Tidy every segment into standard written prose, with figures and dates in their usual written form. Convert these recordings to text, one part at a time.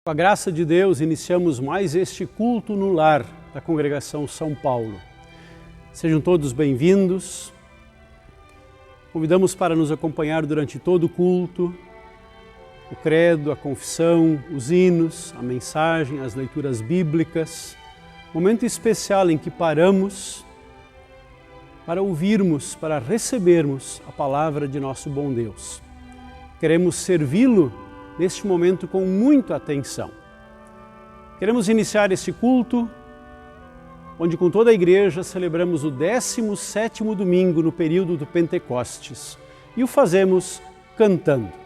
Com a graça de Deus, iniciamos mais este culto no lar da Congregação São Paulo. Sejam todos bem-vindos. Convidamos para nos acompanhar durante todo o culto, o credo, a confissão, os hinos, a mensagem, as leituras bíblicas. Momento especial em que paramos para ouvirmos, para recebermos a palavra de nosso bom Deus. Queremos servi-lo neste momento com muita atenção. Queremos iniciar este culto, onde com toda a igreja celebramos o 17º domingo no período do Pentecostes, e o fazemos cantando.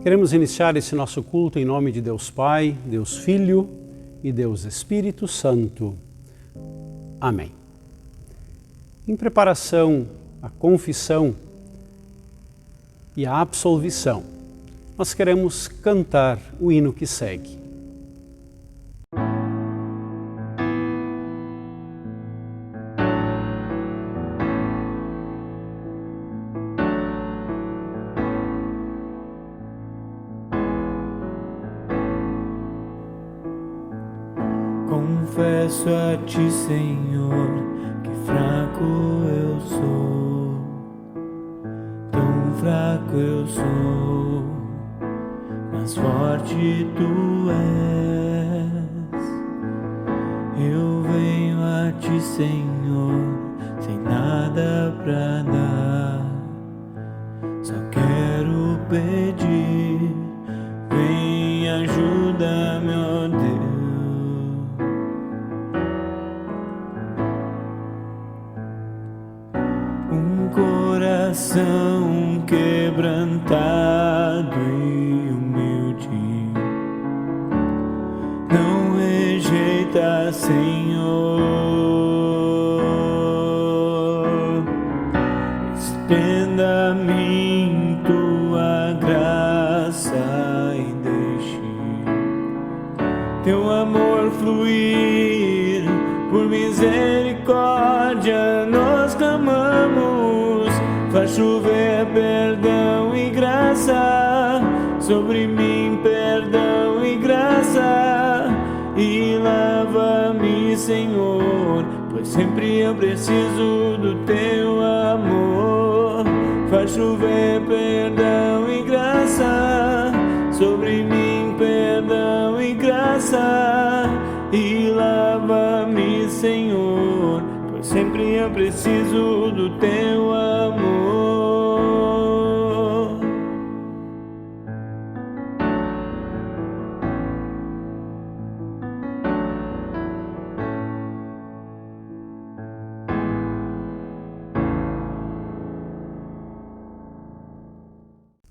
Queremos iniciar esse nosso culto em nome de Deus Pai, Deus Filho e Deus Espírito Santo. Amém. Em preparação à confissão e à absolvição, nós queremos cantar o hino que segue. Confesso a Ti, Senhor, que fraco eu sou, tão fraco eu sou, mas forte Tu és. Eu venho a Ti, Senhor, sem nada pra dar, só quero pedir, vem, ajuda-me, ó Deus. Coração quebrantado e humilde, não rejeita, Senhor. Estenda a mim Tua graça, ir. Por misericórdia nós clamamos, faz chover perdão e graça sobre mim, perdão e graça, e lava-me, Senhor, pois sempre eu preciso do teu amor. Faz chover perdão e graça sobre mim, perdão e graça, e lava-me, Senhor, pois sempre eu preciso do teu amor.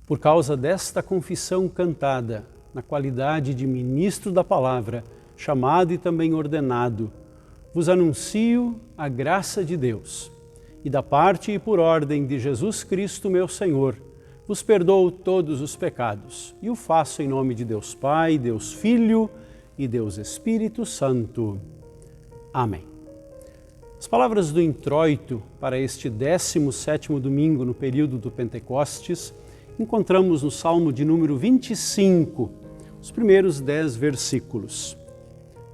Por causa desta confissão cantada, na qualidade de ministro da palavra, chamado e também ordenado, vos anuncio a graça de Deus. E da parte e por ordem de Jesus Cristo, meu Senhor, vos perdoo todos os pecados e o faço em nome de Deus Pai, Deus Filho e Deus Espírito Santo. Amém. As palavras do introito para este 17º domingo no período do Pentecostes encontramos no Salmo de número 25, os primeiros 10 versículos.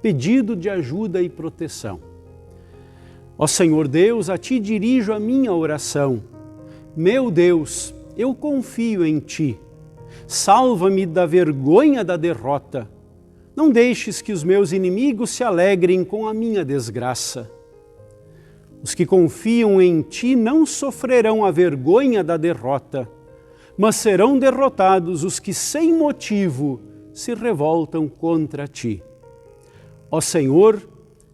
Pedido de ajuda e proteção. Ó Senhor Deus, a Ti dirijo a minha oração. Meu Deus, eu confio em Ti. Salva-me da vergonha da derrota. Não deixes que os meus inimigos se alegrem com a minha desgraça. Os que confiam em Ti não sofrerão a vergonha da derrota, mas serão derrotados os que sem motivo se revoltam contra Ti. Ó Senhor,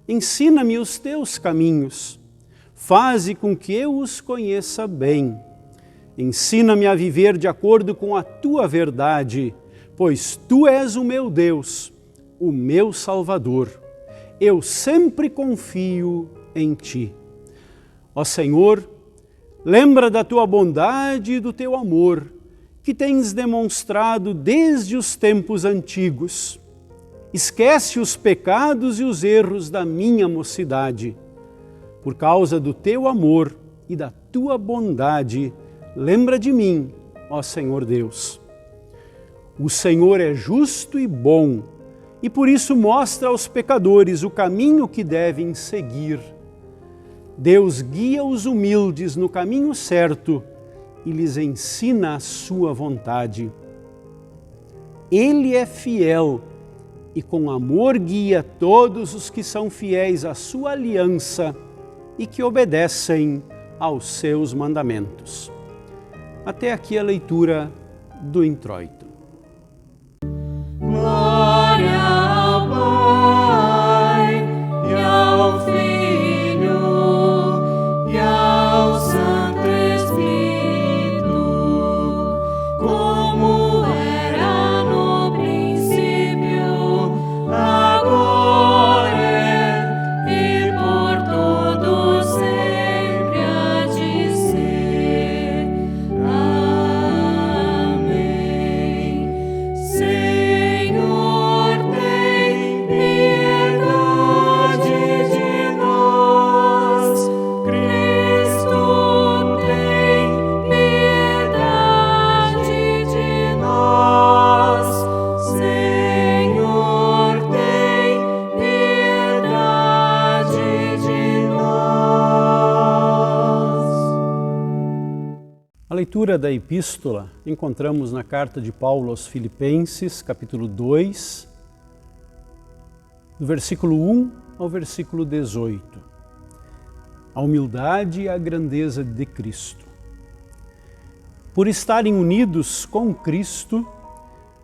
ensina-me os Teus caminhos, faze com que eu os conheça bem. Ensina-me a viver de acordo com a Tua verdade, pois Tu és o meu Deus, o meu Salvador. Eu sempre confio em Ti. Ó Senhor, lembra da Tua bondade e do Teu amor, que tens demonstrado desde os tempos antigos. Esquece os pecados e os erros da minha mocidade. Por causa do Teu amor e da Tua bondade, lembra de mim, ó Senhor Deus. O Senhor é justo e bom, e por isso mostra aos pecadores o caminho que devem seguir. Deus guia os humildes no caminho certo e lhes ensina a sua vontade. Ele é fiel e com amor guia todos os que são fiéis à sua aliança e que obedecem aos seus mandamentos. Até aqui a leitura do introito. Glória ao Pai e ao Filho e ao Santo Espírito, como era no princípio, agora e por todo sempre há de ser. Amém. Senhor, tem piedade de nós. Cristo, tem piedade de nós. Senhor, tem piedade de nós. A leitura da epístola encontramos na carta de Paulo aos Filipenses, capítulo 2, do versículo 1 ao versículo 18. A humildade e a grandeza de Cristo. Por estarem unidos com Cristo,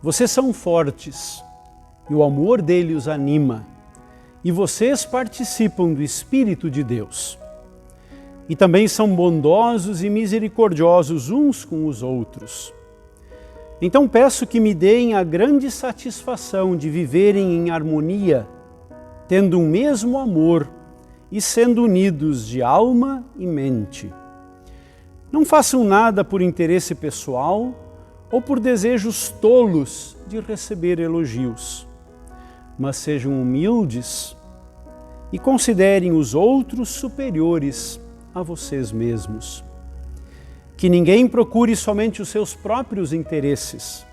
vocês são fortes e o amor dele os anima, e vocês participam do Espírito de Deus. E também são bondosos e misericordiosos uns com os outros. Então peço que me deem a grande satisfação de viverem em harmonia, tendo um mesmo amor e sendo unidos de alma e mente. Não façam nada por interesse pessoal ou por desejos tolos de receber elogios, mas sejam humildes e considerem os outros superiores a vocês mesmos. Que ninguém procure somente os seus próprios interesses,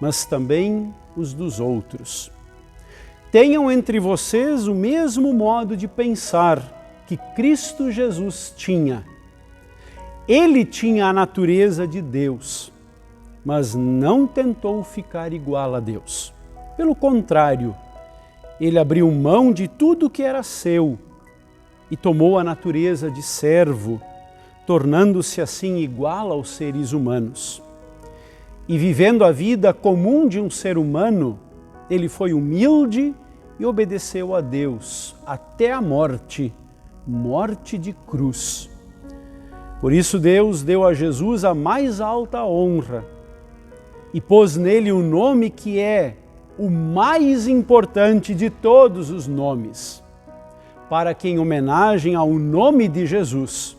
mas também os dos outros. Tenham entre vocês o mesmo modo de pensar que Cristo Jesus tinha. Ele tinha a natureza de Deus, mas não tentou ficar igual a Deus. Pelo contrário, ele abriu mão de tudo que era seu e tomou a natureza de servo, tornando-se assim igual aos seres humanos. E vivendo a vida comum de um ser humano, ele foi humilde e obedeceu a Deus até a morte, morte de cruz. Por isso Deus deu a Jesus a mais alta honra e pôs nele o nome que é o mais importante de todos os nomes, para que, em homenagem ao nome de Jesus,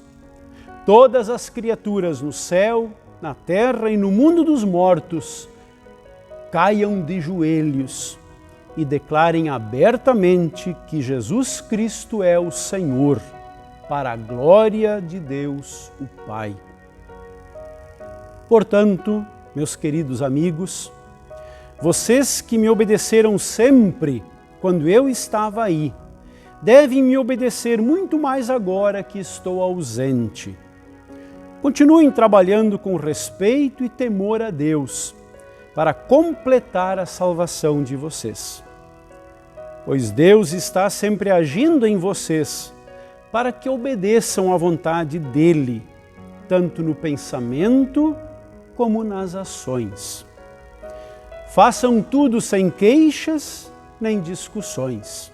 todas as criaturas no céu, na terra e no mundo dos mortos caiam de joelhos e declarem abertamente que Jesus Cristo é o Senhor, para a glória de Deus, o Pai. Portanto, meus queridos amigos, vocês que me obedeceram sempre quando eu estava aí, devem me obedecer muito mais agora que estou ausente. Continuem trabalhando com respeito e temor a Deus para completar a salvação de vocês. Pois Deus está sempre agindo em vocês para que obedeçam à vontade dEle, tanto no pensamento como nas ações. Façam tudo sem queixas nem discussões,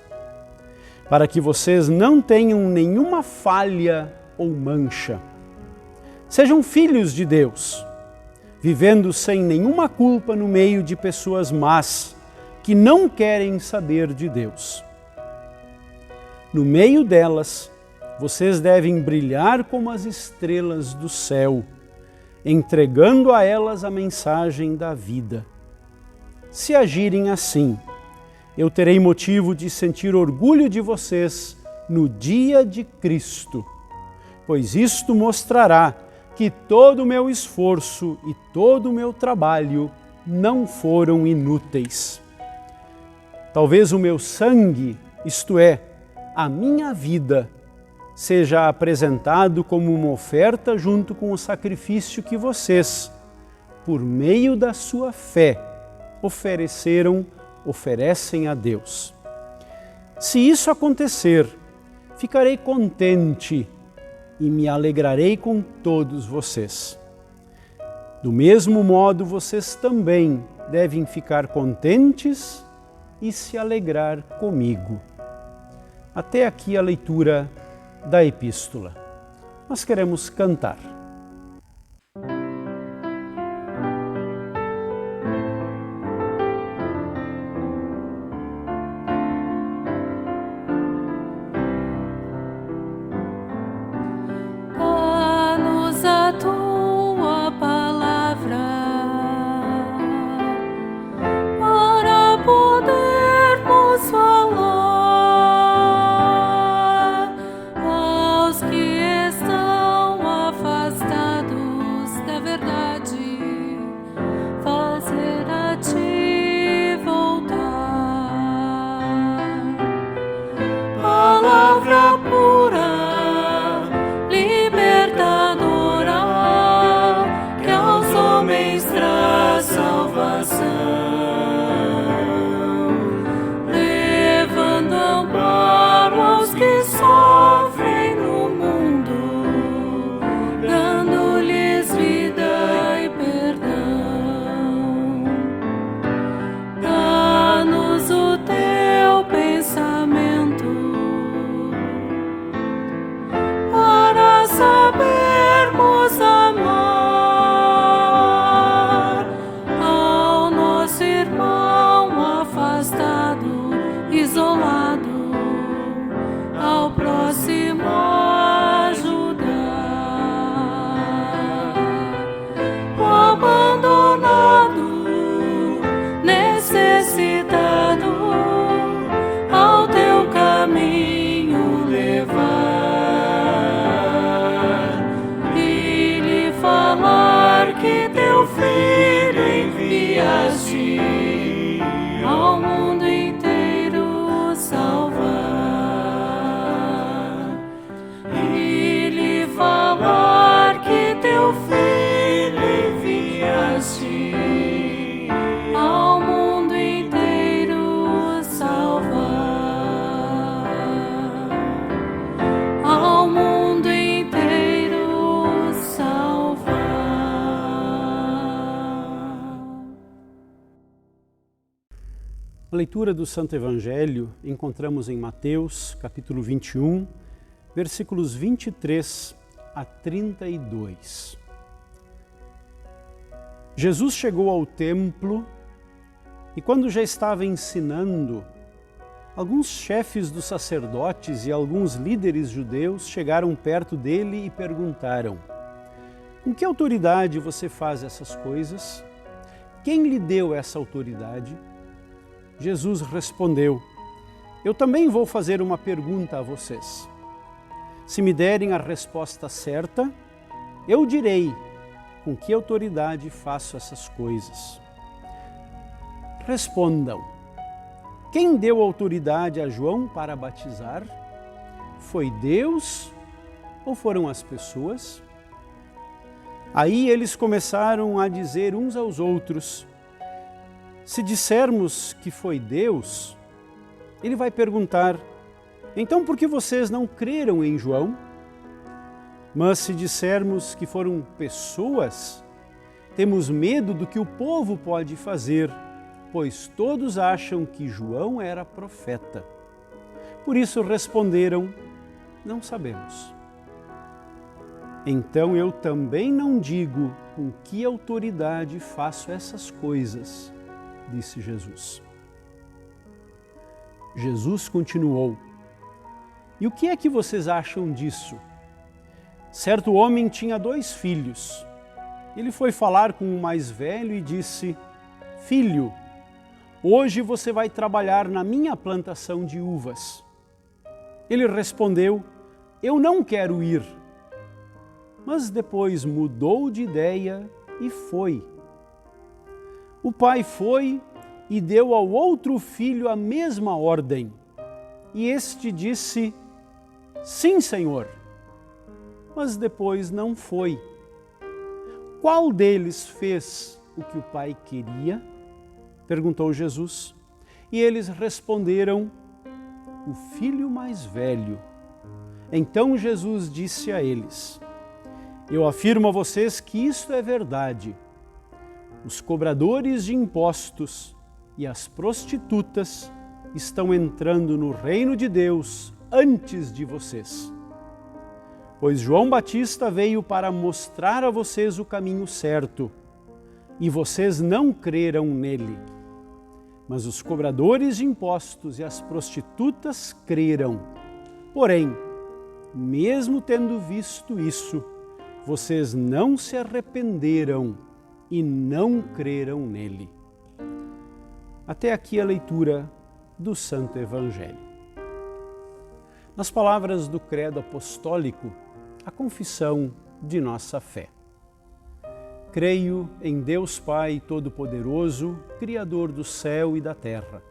para que vocês não tenham nenhuma falha ou mancha. Sejam filhos de Deus, vivendo sem nenhuma culpa no meio de pessoas más que não querem saber de Deus. No meio delas, vocês devem brilhar como as estrelas do céu, entregando a elas a mensagem da vida. Se agirem assim, eu terei motivo de sentir orgulho de vocês no dia de Cristo, pois isto mostrará que todo o meu esforço e todo o meu trabalho não foram inúteis. Talvez o meu sangue, isto é, a minha vida, seja apresentado como uma oferta junto com o sacrifício que vocês, por meio da sua fé, oferecem a Deus. Se isso acontecer, ficarei contente e me alegrarei com todos vocês. Do mesmo modo, vocês também devem ficar contentes e se alegrar comigo. Até aqui a leitura da epístola. Nós queremos cantar. Dá-nos a tua palavra para podermos falar aos que estão a fazer A leitura do Santo Evangelho encontramos em Mateus, capítulo 21, versículos 23 a 32. Jesus chegou ao templo e, quando já estava ensinando, alguns chefes dos sacerdotes e alguns líderes judeus chegaram perto dele e perguntaram: com que autoridade você faz essas coisas? Quem lhe deu essa autoridade? Jesus respondeu: eu também vou fazer uma pergunta a vocês. Se me derem a resposta certa, eu direi com que autoridade faço essas coisas. Respondam: quem deu autoridade a João para batizar? Foi Deus ou foram as pessoas? Aí eles começaram a dizer uns aos outros: se dissermos que foi Deus, ele vai perguntar: então por que vocês não creram em João? Mas se dissermos que foram pessoas, temos medo do que o povo pode fazer, pois todos acham que João era profeta. Por isso responderam: não sabemos. Então eu também não digo com que autoridade faço essas coisas, disse Jesus. Jesus continuou: e o que é que vocês acham disso? Certo homem tinha 2 filhos. Ele foi falar com o mais velho e disse: filho, hoje você vai trabalhar na minha plantação de uvas. Ele respondeu: eu não quero ir. Mas depois mudou de ideia e foi. O pai foi e deu ao outro filho a mesma ordem. E este disse: sim, Senhor. Mas depois não foi. Qual deles fez o que o pai queria? Perguntou Jesus. E eles responderam: o filho mais velho. Então Jesus disse a eles: eu afirmo a vocês que isto é verdade. Os cobradores de impostos e as prostitutas estão entrando no reino de Deus antes de vocês. Pois João Batista veio para mostrar a vocês o caminho certo, e vocês não creram nele. Mas os cobradores de impostos e as prostitutas creram. Porém, mesmo tendo visto isso, vocês não se arrependeram e não creram nele. Até aqui a leitura do Santo Evangelho. Nas palavras do Credo Apostólico, a confissão de nossa fé. Creio em Deus Pai Todo-Poderoso, Criador do céu e da terra,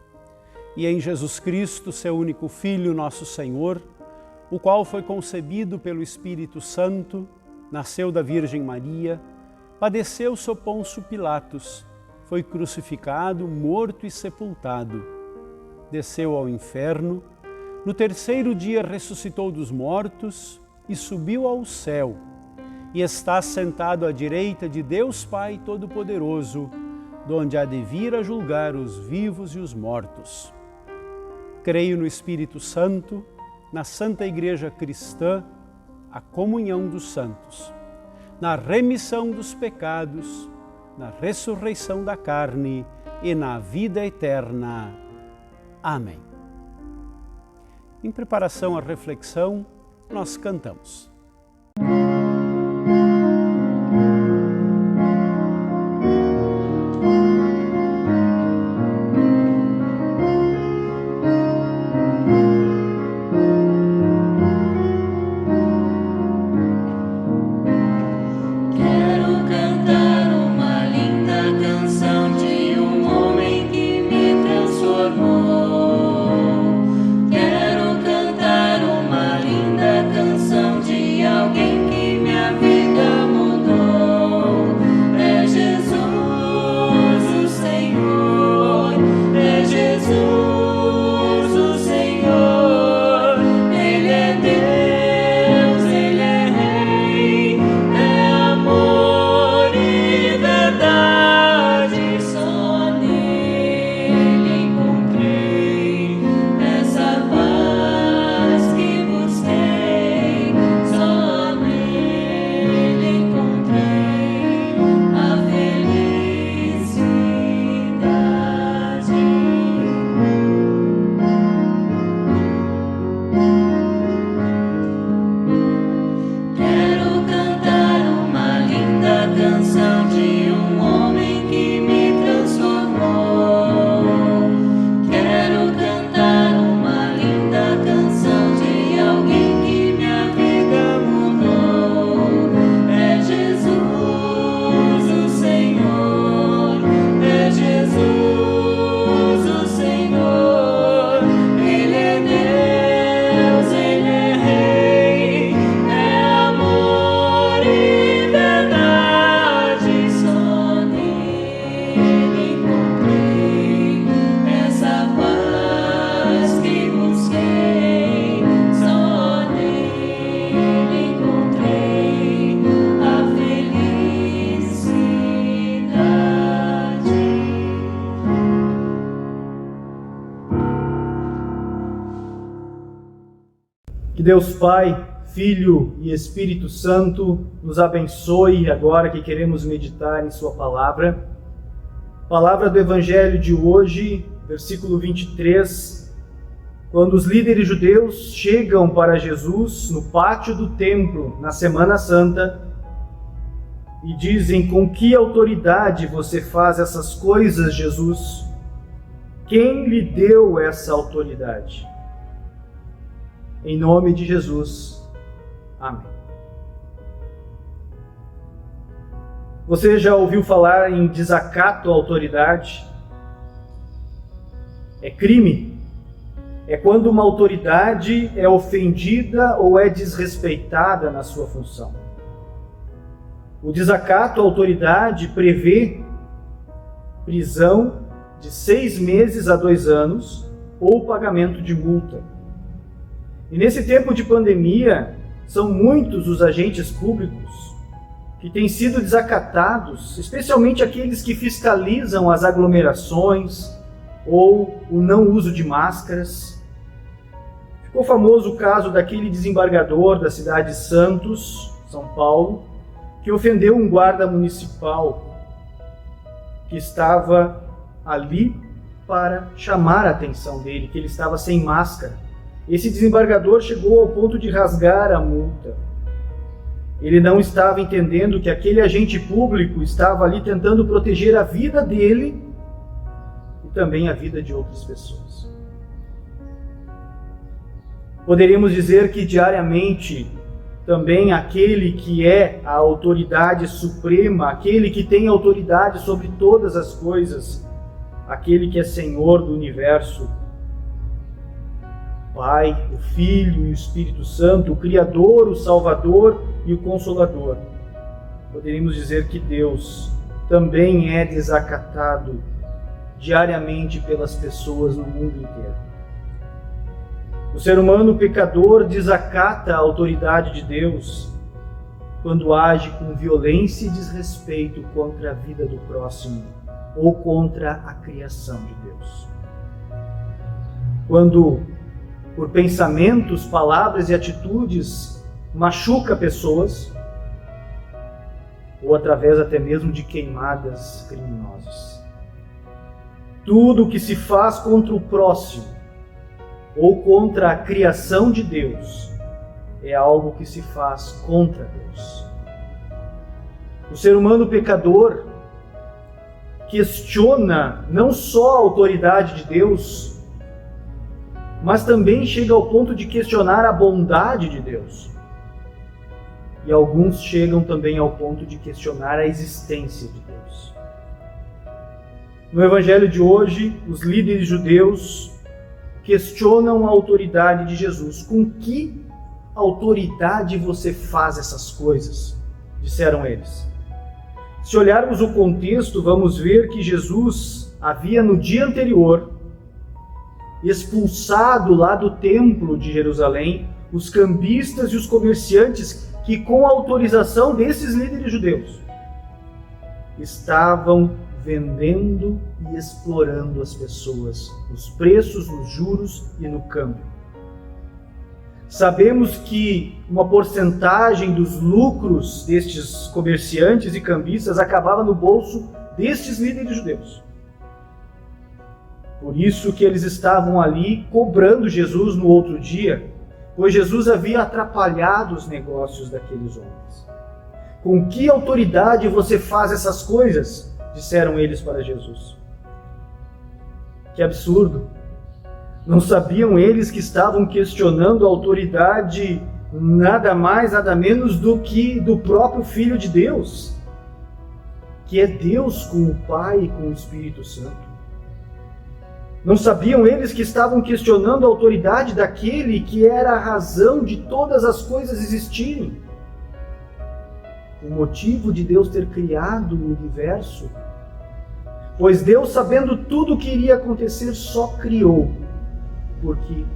e em Jesus Cristo, seu único Filho, nosso Senhor, o qual foi concebido pelo Espírito Santo, nasceu da Virgem Maria, padeceu sob Pôncio Pilatos, foi crucificado, morto e sepultado. Desceu ao inferno, no 3º dia ressuscitou dos mortos e subiu ao céu, e está sentado à direita de Deus Pai Todo-Poderoso, donde há de vir a julgar os vivos e os mortos. Creio no Espírito Santo, na Santa Igreja Cristã, a comunhão dos santos, na remissão dos pecados, na ressurreição da carne e na vida eterna. Amém. Em preparação à reflexão, nós cantamos. Quero cantar uma linda canção de Que Deus Pai, Filho e Espírito Santo nos abençoe agora que queremos meditar em Sua palavra. Palavra do Evangelho de hoje, versículo 23, quando os líderes judeus chegam para Jesus no pátio do templo, na Semana Santa, e dizem: com que autoridade você faz essas coisas, Jesus? Quem lhe deu essa autoridade? Em nome de Jesus. Amém. Você já ouviu falar em desacato à autoridade? É crime. É quando uma autoridade é ofendida ou é desrespeitada na sua função. O desacato à autoridade prevê prisão de 6 meses a 2 anos ou pagamento de multa. E nesse tempo de pandemia, são muitos os agentes públicos que têm sido desacatados, especialmente aqueles que fiscalizam as aglomerações ou o não uso de máscaras. Ficou famoso o caso daquele desembargador da cidade de Santos, São Paulo, que ofendeu um guarda municipal que estava ali para chamar a atenção dele, que ele estava sem máscara. Esse desembargador chegou ao ponto de rasgar a multa. Ele não estava entendendo que aquele agente público estava ali tentando proteger a vida dele e também a vida de outras pessoas. Poderíamos dizer que diariamente também aquele que é a autoridade suprema, aquele que tem autoridade sobre todas as coisas, aquele que é Senhor do universo, Pai, o Filho e o Espírito Santo, o Criador, o Salvador e o Consolador. Poderíamos dizer que Deus também é desacatado diariamente pelas pessoas no mundo inteiro. O ser humano pecador desacata a autoridade de Deus quando age com violência e desrespeito contra a vida do próximo ou contra a criação de Deus. Quando, por pensamentos, palavras e atitudes, machuca pessoas, ou através até mesmo de queimadas criminosas. Tudo o que se faz contra o próximo ou contra a criação de Deus é algo que se faz contra Deus. O ser humano pecador questiona não só a autoridade de Deus, mas também chega ao ponto de questionar a bondade de Deus. E alguns chegam também ao ponto de questionar a existência de Deus. No Evangelho de hoje, os líderes judeus questionam a autoridade de Jesus. Com que autoridade você faz essas coisas? Disseram eles. Se olharmos o contexto, vamos ver que Jesus havia no dia anterior expulsado lá do templo de Jerusalém os cambistas e os comerciantes que, com a autorização desses líderes judeus, estavam vendendo e explorando as pessoas nos preços, nos juros e no câmbio. Sabemos que uma porcentagem dos lucros destes comerciantes e cambistas acabava no bolso destes líderes judeus. Por isso que eles estavam ali cobrando Jesus no outro dia, pois Jesus havia atrapalhado os negócios daqueles homens. Com que autoridade você faz essas coisas? Disseram eles para Jesus. Que absurdo! Não sabiam eles que estavam questionando a autoridade nada mais, nada menos do que do próprio Filho de Deus, que é Deus com o Pai e com o Espírito Santo. Não sabiam eles que estavam questionando a autoridade daquele que era a razão de todas as coisas existirem? O motivo de Deus ter criado o universo? Pois Deus, sabendo tudo o que iria acontecer, só criou, porque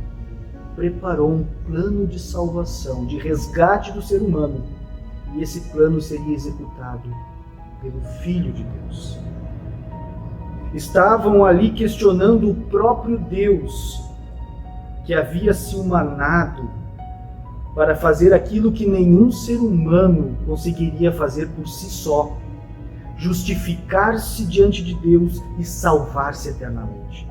preparou um plano de salvação, de resgate do ser humano, e esse plano seria executado pelo Filho de Deus. Estavam ali questionando o próprio Deus, que havia se humanado para fazer aquilo que nenhum ser humano conseguiria fazer por si só: justificar-se diante de Deus e salvar-se eternamente.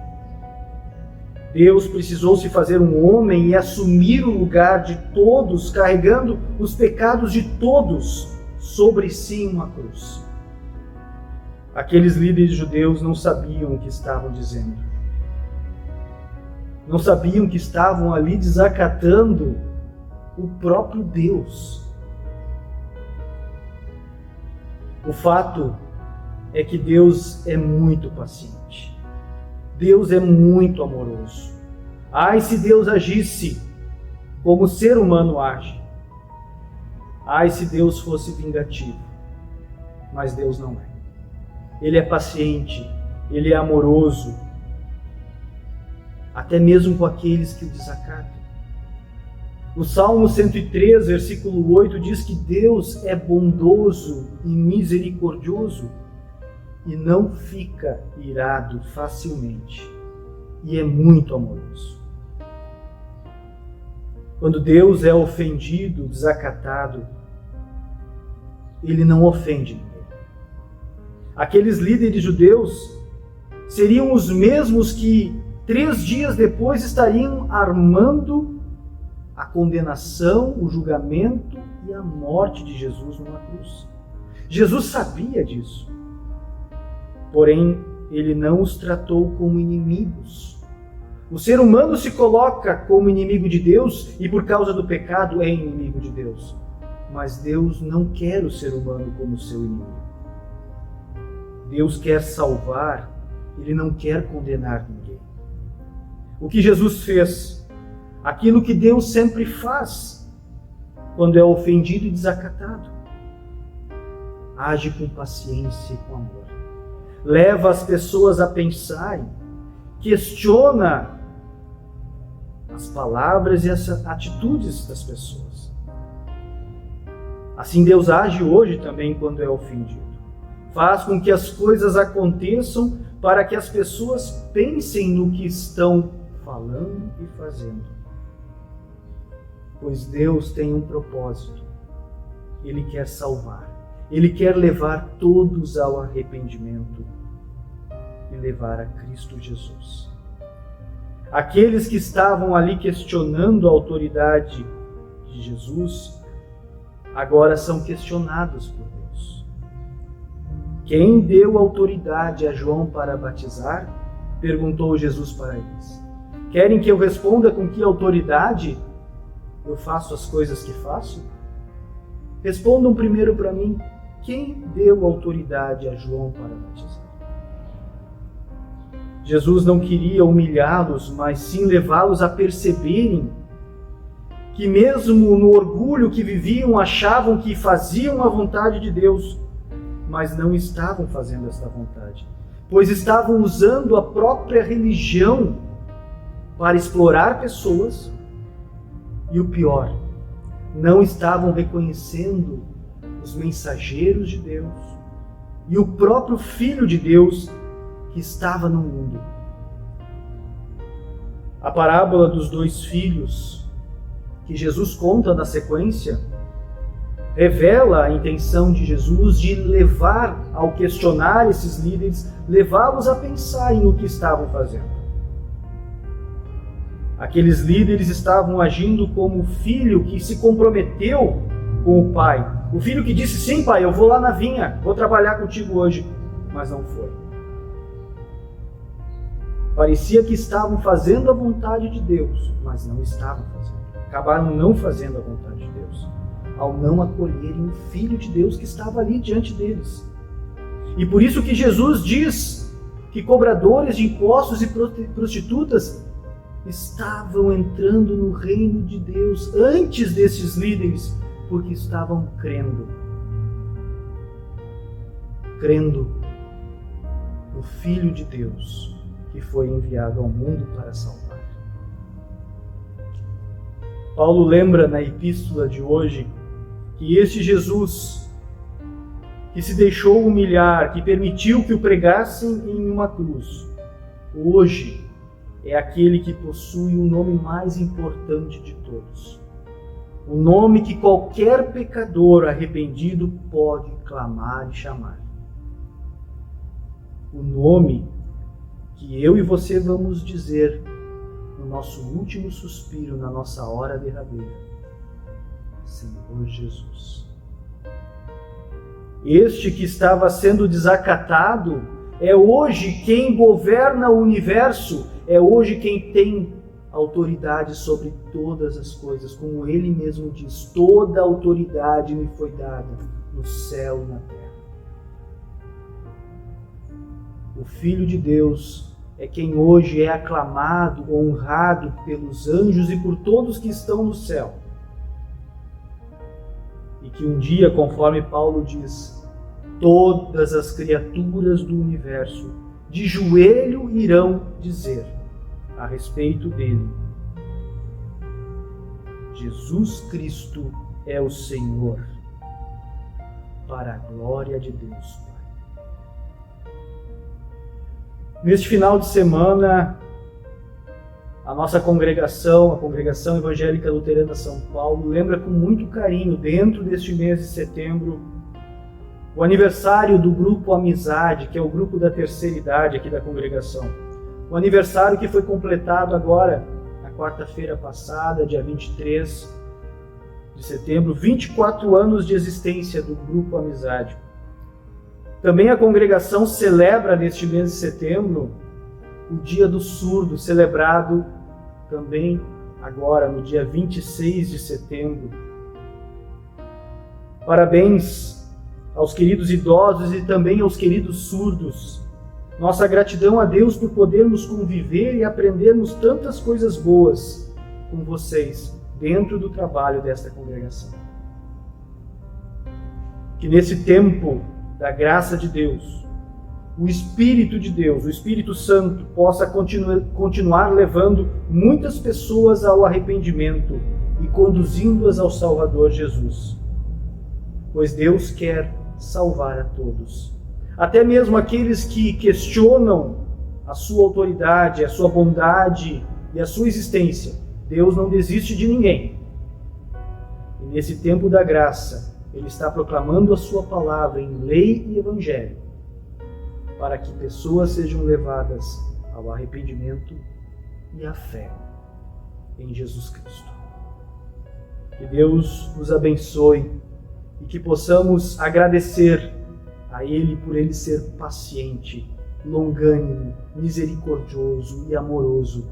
Deus precisou se fazer um homem e assumir o lugar de todos, carregando os pecados de todos sobre si em uma cruz. Aqueles líderes judeus não sabiam o que estavam dizendo. Não sabiam que estavam ali desacatando o próprio Deus. O fato é que Deus é muito paciente. Deus é muito amoroso. Ai, se Deus agisse como o ser humano age. Ai, se Deus fosse vingativo. Mas Deus não é. Ele é paciente, Ele é amoroso, até mesmo com aqueles que o desacatam. O Salmo 103, versículo 8 diz que Deus é bondoso e misericordioso e não fica irado facilmente, e é muito amoroso. Quando Deus é ofendido, desacatado, Ele não ofende ninguém. Aqueles líderes judeus seriam os mesmos que 3 dias depois estariam armando a condenação, o julgamento e a morte de Jesus numa cruz. Jesus sabia disso. Porém, Ele não os tratou como inimigos. O ser humano se coloca como inimigo de Deus e por causa do pecado é inimigo de Deus. Mas Deus não quer o ser humano como seu inimigo. Deus quer salvar, Ele não quer condenar ninguém. O que Jesus fez, aquilo que Deus sempre faz quando é ofendido e desacatado, age com paciência e com amor. Leva as pessoas a pensarem, questiona as palavras e as atitudes das pessoas. Assim Deus age hoje também quando é ofendido. Faz com que as coisas aconteçam para que as pessoas pensem no que estão falando e fazendo. Pois Deus tem um propósito. Ele quer salvar. Ele quer levar todos ao arrependimento e levar a Cristo Jesus. Aqueles que estavam ali questionando a autoridade de Jesus, agora são questionados por Deus. Quem deu autoridade a João para batizar? Perguntou Jesus para eles. Querem que eu responda com que autoridade eu faço as coisas que faço? Respondam primeiro para mim. Quem deu autoridade a João para batizar? Jesus não queria humilhá-los, mas sim levá-los a perceberem que mesmo no orgulho que viviam, achavam que faziam a vontade de Deus, mas não estavam fazendo esta vontade, pois estavam usando a própria religião para explorar pessoas e o pior, não estavam reconhecendo os mensageiros de Deus e o próprio Filho de Deus que estava no mundo. A parábola dos 2 filhos que Jesus conta na sequência revela a intenção de Jesus de levar ao questionar esses líderes, levá-los a pensarem no que estavam fazendo. Aqueles líderes estavam agindo como o filho que se comprometeu com o pai. O filho que disse, sim pai, eu vou lá na vinha, vou trabalhar contigo hoje, mas não foi. Parecia que estavam fazendo a vontade de Deus, mas não estavam fazendo. Acabaram não fazendo a vontade de Deus, ao não acolherem o Filho de Deus que estava ali diante deles. E por isso que Jesus diz que cobradores de impostos e prostitutas estavam entrando no reino de Deus antes desses líderes, porque estavam crendo no Filho de Deus que foi enviado ao mundo para salvar. Paulo lembra na epístola de hoje que este Jesus, que se deixou humilhar, que permitiu que o pregassem em uma cruz, hoje é aquele que possui o nome mais importante de todos, o nome que qualquer pecador arrependido pode clamar e chamar. O nome que eu e você vamos dizer no nosso último suspiro, na nossa hora derradeira: Senhor Jesus. Este que estava sendo desacatado é hoje quem governa o universo, é hoje quem tem autoridade sobre todas as coisas. Como ele mesmo diz: toda autoridade me foi dada no céu e na terra. O Filho de Deus é quem hoje é aclamado, honrado pelos anjos e por todos que estão no céu. E que um dia, conforme Paulo diz, todas as criaturas do universo de joelho irão dizer a respeito dele: Jesus Cristo é o Senhor, para a glória de Deus Pai. Neste final de semana, a nossa congregação, a Congregação Evangélica Luterana São Paulo, lembra com muito carinho, dentro deste mês de setembro, o aniversário do Grupo Amizade, que é o grupo da terceira idade aqui da congregação. O aniversário que foi completado agora, na quarta-feira passada, dia 23 de setembro, 24 anos de existência do Grupo Amizade. Também a congregação celebra neste mês de setembro o Dia do Surdo, celebrado também agora no dia 26 de setembro. Parabéns aos queridos idosos e também aos queridos surdos. Nossa gratidão a Deus por podermos conviver e aprendermos tantas coisas boas com vocês dentro do trabalho desta congregação. Que nesse tempo da graça de Deus, o Espírito de Deus, o Espírito Santo, possa continuar levando muitas pessoas ao arrependimento e conduzindo-as ao Salvador Jesus. Pois Deus quer salvar a todos. Até mesmo aqueles que questionam a sua autoridade, a sua bondade e a sua existência. Deus não desiste de ninguém. E nesse tempo da graça, Ele está proclamando a sua palavra em lei e evangelho, para que pessoas sejam levadas ao arrependimento e à fé em Jesus Cristo. Que Deus nos abençoe e que possamos agradecer a Ele por Ele ser paciente, longânimo, misericordioso e amoroso,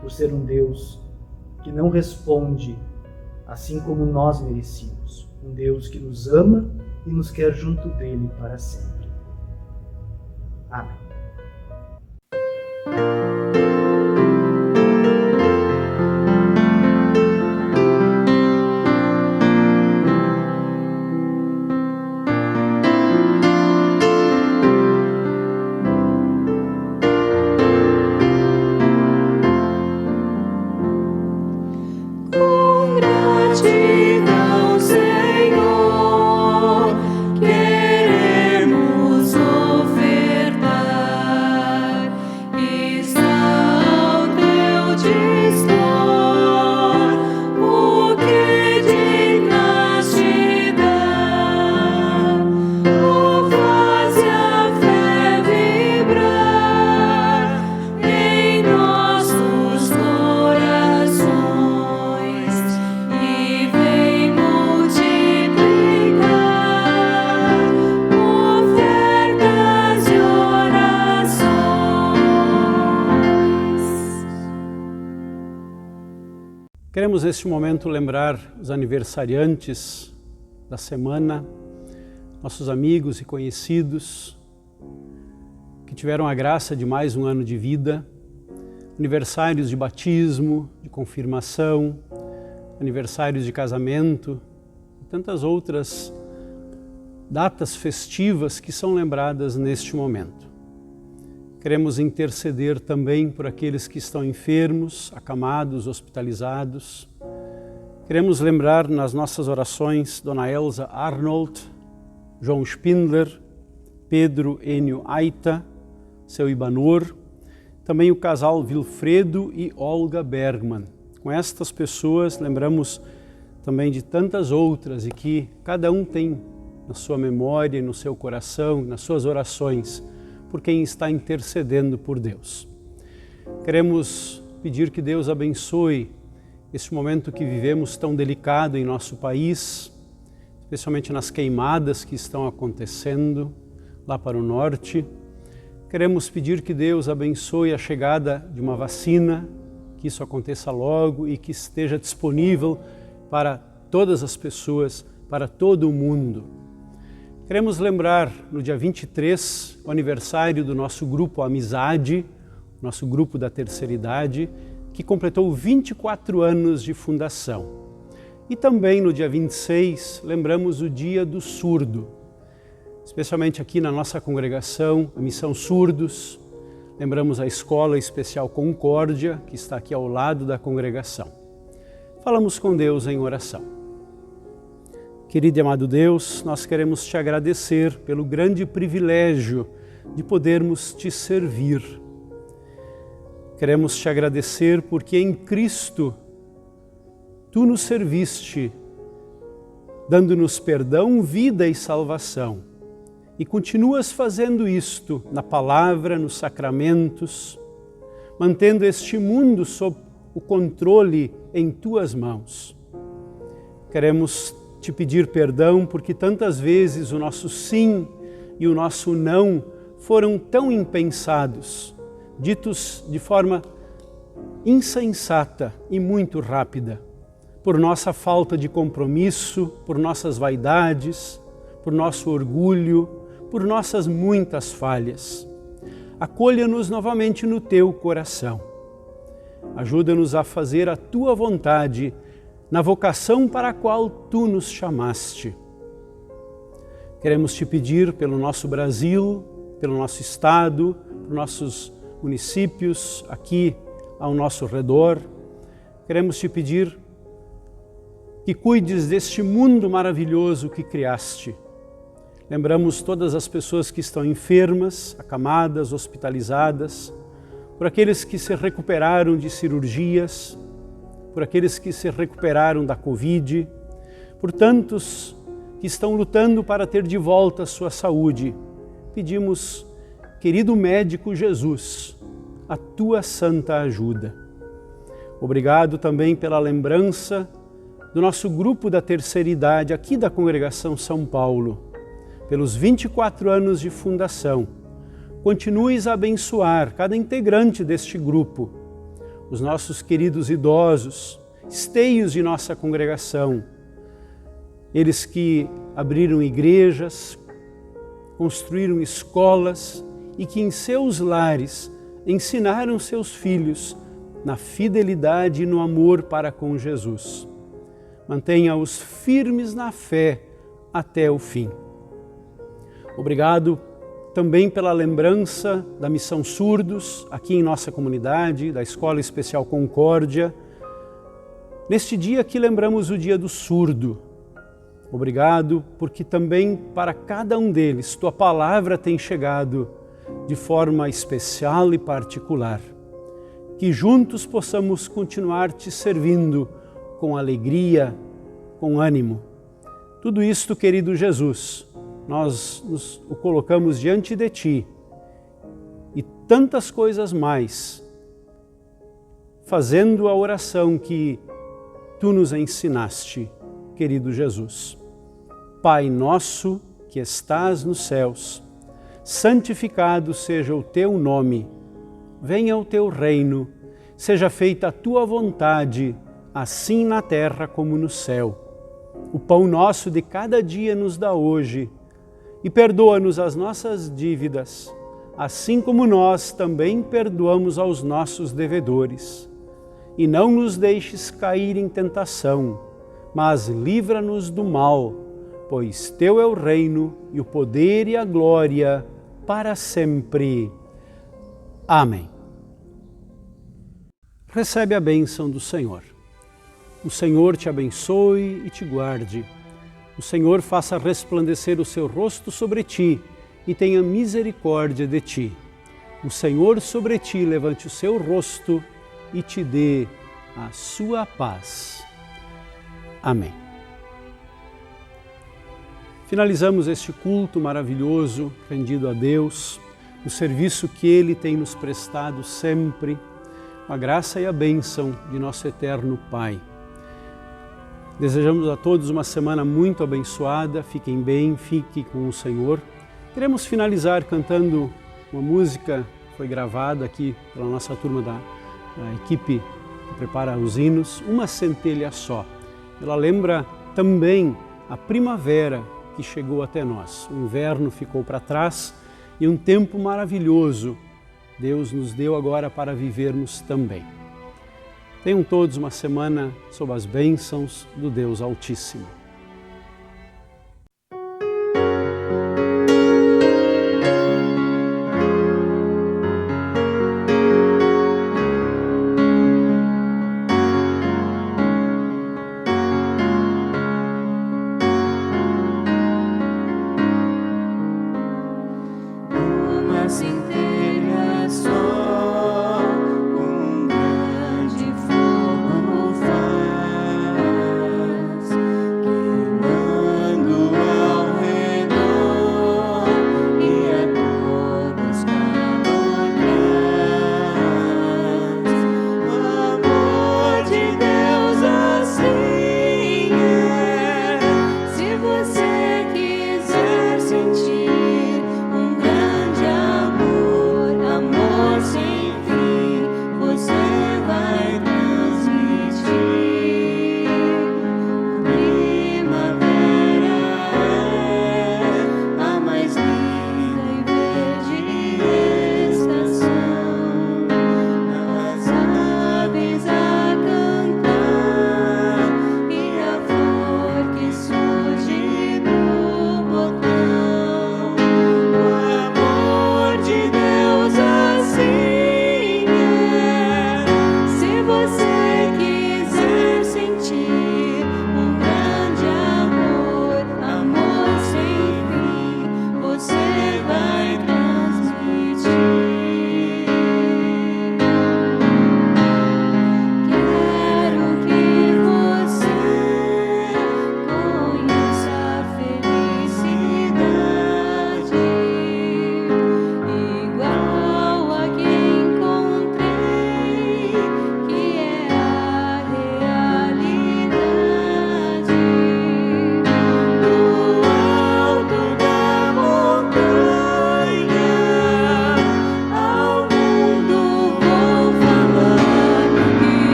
por ser um Deus que não responde assim como nós merecíamos, um Deus que nos ama e nos quer junto dele para sempre. Amém. Queremos neste momento lembrar os aniversariantes da semana, nossos amigos e conhecidos que tiveram a graça de mais um ano de vida, aniversários de batismo, de confirmação, aniversários de casamento e tantas outras datas festivas que são lembradas neste momento. Queremos interceder também por aqueles que estão enfermos, acamados, hospitalizados. Queremos lembrar nas nossas orações Dona Elza Arnold, João Spindler, Pedro Enio Aita, seu Ibanor, também o casal Wilfredo e Olga Bergman. Com estas pessoas lembramos também de tantas outras e que cada um tem na sua memória, no seu coração, nas suas orações, por quem está intercedendo por Deus. Queremos pedir que Deus abençoe esse momento que vivemos tão delicado em nosso país, especialmente nas queimadas que estão acontecendo lá para o norte. Queremos pedir que Deus abençoe a chegada de uma vacina, que isso aconteça logo e que esteja disponível para todas as pessoas, para todo o mundo. Queremos lembrar no dia 23, o aniversário do nosso grupo Amizade, nosso grupo da terceira idade, que completou 24 anos de fundação. E também no dia 26, lembramos o Dia do Surdo, especialmente aqui na nossa congregação, a Missão Surdos. Lembramos a Escola Especial Concórdia, que está aqui ao lado da congregação. Falamos com Deus em oração. Querido e amado Deus, nós queremos te agradecer pelo grande privilégio de podermos te servir. Queremos te agradecer porque em Cristo tu nos serviste, dando-nos perdão, vida e salvação. E continuas fazendo isto na palavra, nos sacramentos, mantendo este mundo sob o controle em tuas mãos. Queremos te pedir perdão porque tantas vezes o nosso sim e o nosso não foram tão impensados, ditos de forma insensata e muito rápida, por nossa falta de compromisso, por nossas vaidades, por nosso orgulho, por nossas muitas falhas. Acolha-nos novamente no teu coração. Ajuda-nos a fazer a tua vontade na vocação para a qual tu nos chamaste. Queremos te pedir pelo nosso Brasil, pelo nosso estado, por nossos municípios aqui ao nosso redor. Queremos te pedir que cuides deste mundo maravilhoso que criaste. Lembramos todas as pessoas que estão enfermas, acamadas, hospitalizadas, por aqueles que se recuperaram de cirurgias, por aqueles que se recuperaram da Covid, por tantos que estão lutando para ter de volta a sua saúde. Pedimos, querido médico Jesus, a tua santa ajuda. Obrigado também pela lembrança do nosso grupo da terceira idade aqui da Congregação São Paulo, pelos 24 anos de fundação. Continues a abençoar cada integrante deste grupo, os nossos queridos idosos, esteios de nossa congregação, eles que abriram igrejas, construíram escolas e que em seus lares ensinaram seus filhos na fidelidade e no amor para com Jesus. Mantenha-os firmes na fé até o fim. Obrigado também pela lembrança da Missão Surdos, aqui em nossa comunidade, da Escola Especial Concórdia. Neste dia que lembramos o Dia do Surdo. Obrigado porque também para cada um deles tua palavra tem chegado de forma especial e particular. Que juntos possamos continuar te servindo com alegria, com ânimo. Tudo isto, querido Jesus, nós nos o colocamos diante de Ti e tantas coisas mais, fazendo a oração que Tu nos ensinaste, querido Jesus. Pai nosso que estás nos céus, santificado seja o Teu nome, venha o Teu reino, seja feita a Tua vontade, assim na terra como no céu. O pão nosso de cada dia nos dá hoje, e perdoa-nos as nossas dívidas, assim como nós também perdoamos aos nossos devedores. E não nos deixes cair em tentação, mas livra-nos do mal, pois Teu é o reino, e o poder e a glória, para sempre. Amém. Recebe a bênção do Senhor. O Senhor te abençoe e te guarde. O Senhor faça resplandecer o seu rosto sobre ti e tenha misericórdia de ti. O Senhor sobre ti levante o seu rosto e te dê a sua paz. Amém. Finalizamos este culto maravilhoso rendido a Deus, o serviço que Ele tem nos prestado sempre, a graça e a bênção de nosso eterno Pai. Desejamos a todos uma semana muito abençoada, fiquem bem, fiquem com o Senhor. Queremos finalizar cantando uma música que foi gravada aqui pela nossa turma da equipe que prepara os hinos, Uma Centelha Só. Ela lembra também a primavera que chegou até nós. O inverno ficou para trás e um tempo maravilhoso Deus nos deu agora para vivermos também. Tenham todos uma semana sob as bênçãos do Deus Altíssimo.